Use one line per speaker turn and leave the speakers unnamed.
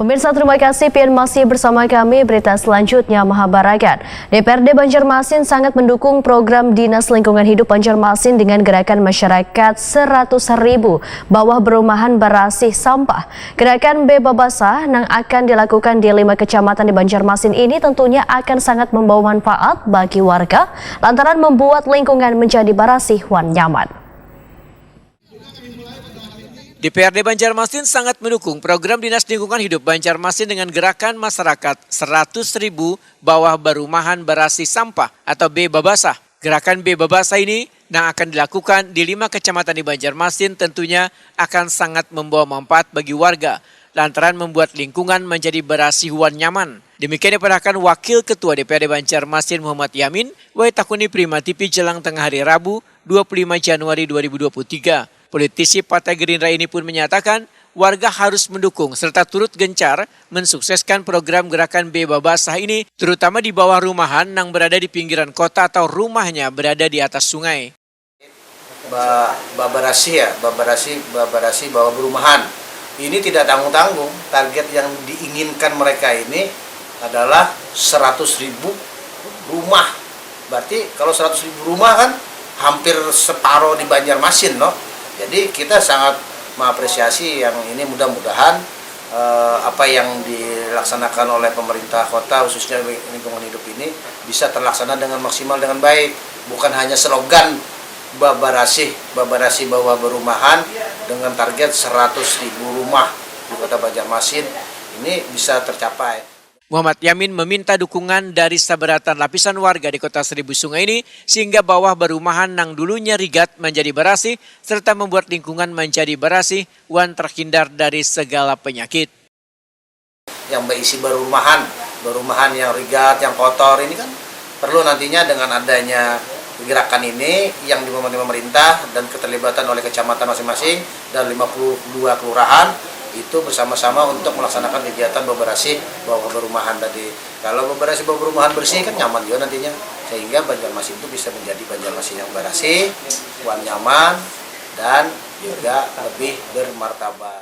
Pemirsa, terima kasih Pian masih bersama kami. Berita selanjutnya, Mahabarakan. DPRD Banjarmasin sangat mendukung program Dinas Lingkungan Hidup Banjarmasin dengan gerakan masyarakat 100.000 bawah berumahan berasih sampah. Gerakan Bebabasa yang akan dilakukan di 5 kecamatan di Banjarmasin ini tentunya akan sangat membawa manfaat bagi warga lantaran membuat lingkungan menjadi bersih dan nyaman.
DPRD Banjarmasin sangat mendukung program Dinas Lingkungan Hidup Banjarmasin dengan gerakan masyarakat 100.000 bawah berumahan berasih sampah atau Bebabasa. Gerakan Bebabasa ini yang akan dilakukan di 5 kecamatan di Banjarmasin tentunya akan sangat membawa manfaat bagi warga lantaran membuat lingkungan menjadi bersih dan nyaman. Demikian diperhatikan Wakil Ketua DPRD Banjarmasin Muhammad Yamin, Takuni Prima TV jelang tengah hari Rabu 25 Januari 2023. Politisi Partai Gerindra ini pun menyatakan warga harus mendukung serta turut gencar mensukseskan program gerakan Bebabasa ini terutama di bawah rumahan yang berada di pinggiran kota atau rumahnya berada di atas sungai.
Babarasi bawah berumahan. Ini tidak tanggung-tanggung. Target yang diinginkan mereka ini adalah 100.000 rumah. Berarti kalau 100.000 rumah kan hampir separuh di Banjarmasin, no? Jadi kita sangat mengapresiasi yang ini, mudah-mudahan apa yang dilaksanakan oleh pemerintah kota khususnya lingkungan hidup ini bisa terlaksana dengan maksimal dengan baik. Bukan hanya slogan Babarasi bawah berumahan dengan target 100.000 rumah di kota Banjarmasin ini bisa tercapai.
Muhammad Yamin meminta dukungan dari seberatan lapisan warga di kota Seribu Sungai ini sehingga bawah berumahan yang dulunya rigat menjadi bersih serta membuat lingkungan menjadi bersih dan terhindar dari segala penyakit.
Yang berisi berumahan yang rigat, yang kotor ini kan perlu nantinya dengan adanya gerakan ini yang dimiliki pemerintah dan keterlibatan oleh kecamatan masing-masing dan 52 kelurahan itu bersama-sama untuk melaksanakan kegiatan bebersih bawah berumahan tadi. Kalau bebersih bawah berumahan bersih kan nyaman juga nantinya, sehingga Banjarmasin itu bisa menjadi Banjarmasin yang bersih, nyaman, dan juga lebih bermartabat.